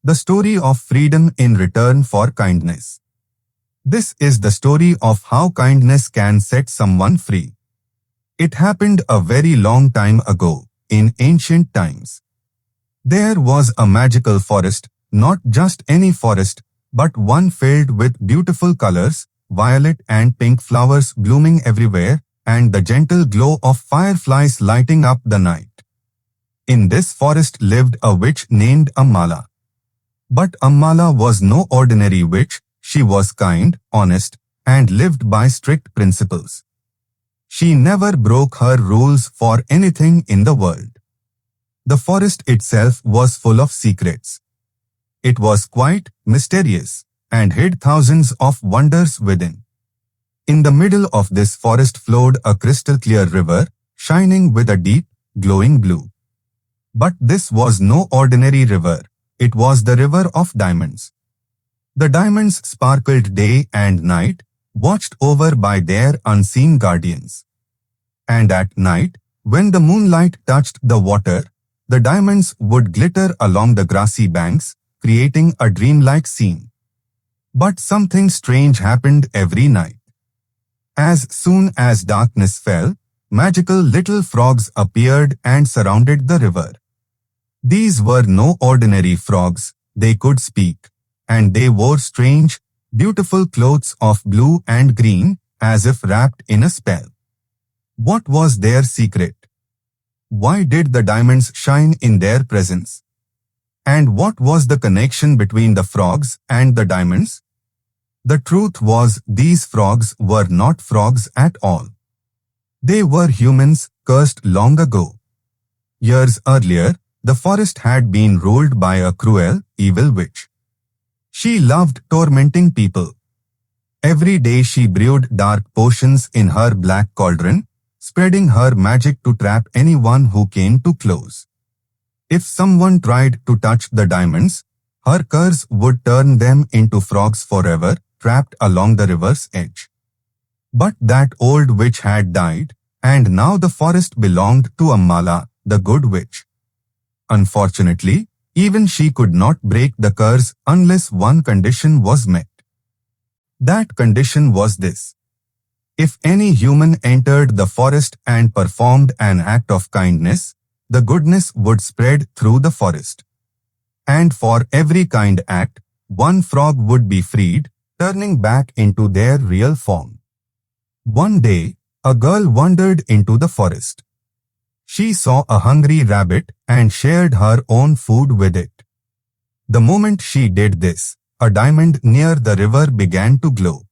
The story of freedom in return for kindness. This is the story of how kindness can set someone free. It happened a very long time ago, in ancient times. There was a magical forest, not just any forest, but one filled with beautiful colors, violet and pink flowers blooming everywhere, and the gentle glow of fireflies lighting up the night. In this forest lived a witch named Ammala. But Ammala was no ordinary witch. She was kind, honest, and lived by strict principles. She never broke her rules for anything in the world. The forest itself was full of secrets. It was quite mysterious and hid thousands of wonders within. In the middle of this forest flowed a crystal-clear river, shining with a deep, glowing blue. But this was no ordinary river. It was the river of diamonds. The diamonds sparkled day and night, watched over by their unseen guardians. And at night, when the moonlight touched the water, the diamonds would glitter along the grassy banks, creating a dreamlike scene. But something strange happened every night. As soon as darkness fell, magical little frogs appeared and surrounded the river. These were no ordinary frogs. They could speak, and they wore strange, beautiful clothes of blue and green, as if wrapped in a spell. What was their secret? Why did the diamonds shine in their presence? And what was the connection between the frogs and the diamonds? The truth was, these frogs were not frogs at all. They were humans, cursed long ago. Years earlier, the forest had been ruled by a cruel, evil witch. She loved tormenting people. Every day she brewed dark potions in her black cauldron, spreading her magic to trap anyone who came too close. If someone tried to touch the diamonds, her curse would turn them into frogs forever, trapped along the river's edge. But that old witch had died, and now the forest belonged to Ammala, the good witch. Unfortunately, even she could not break the curse unless one condition was met. That condition was this. If any human entered the forest and performed an act of kindness, the goodness would spread through the forest. And for every kind act, one frog would be freed, turning back into their real form. One day, a girl wandered into the forest. She saw a hungry rabbit and shared her own food with it. The moment she did this, a diamond near the river began to glow.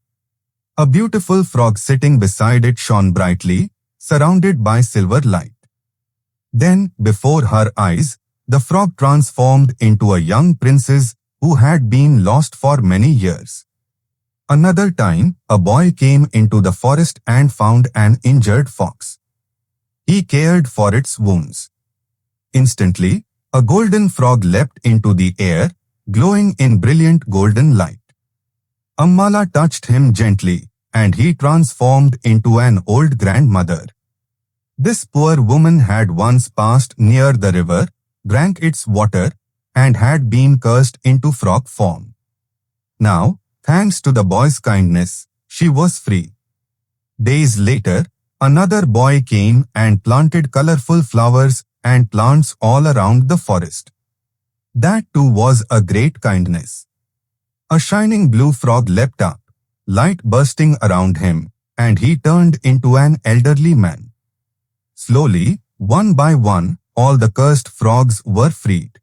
A beautiful frog sitting beside it shone brightly, surrounded by silver light. Then, before her eyes, the frog transformed into a young princess who had been lost for many years. Another time, a boy came into the forest and found an injured fox. He cared for its wounds. Instantly, a golden frog leapt into the air, glowing in brilliant golden light. Ammala touched him gently, and he transformed into an old grandmother. This poor woman had once passed near the river, drank its water, and had been cursed into frog form. Now, thanks to the boy's kindness, she was free. Days later, another boy came and planted colorful flowers and plants all around the forest. That too was a great kindness. A shining blue frog leapt up, light bursting around him, and he turned into an elderly man. Slowly, one by one, all the cursed frogs were freed.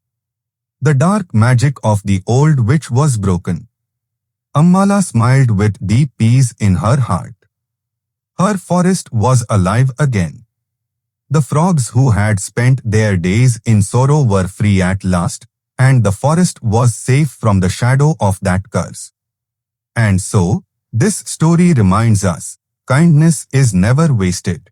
The dark magic of the old witch was broken. Ammala smiled with deep peace in her heart. Her forest was alive again. The frogs who had spent their days in sorrow were free at last, and the forest was safe from the shadow of that curse. And so, this story reminds us, kindness is never wasted.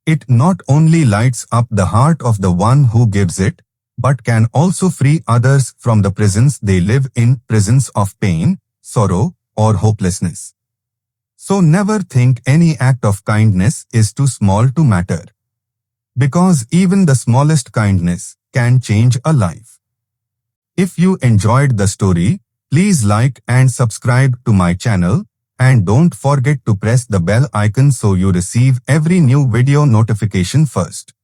It not only lights up the heart of the one who gives it, but can also free others from the prisons they live in, prisons of pain, sorrow, or hopelessness. So never think any act of kindness is too small to matter. Because even the smallest kindness can change a life. If you enjoyed the story, please like and subscribe to my channel, and don't forget to press the bell icon so you receive every new video notification first.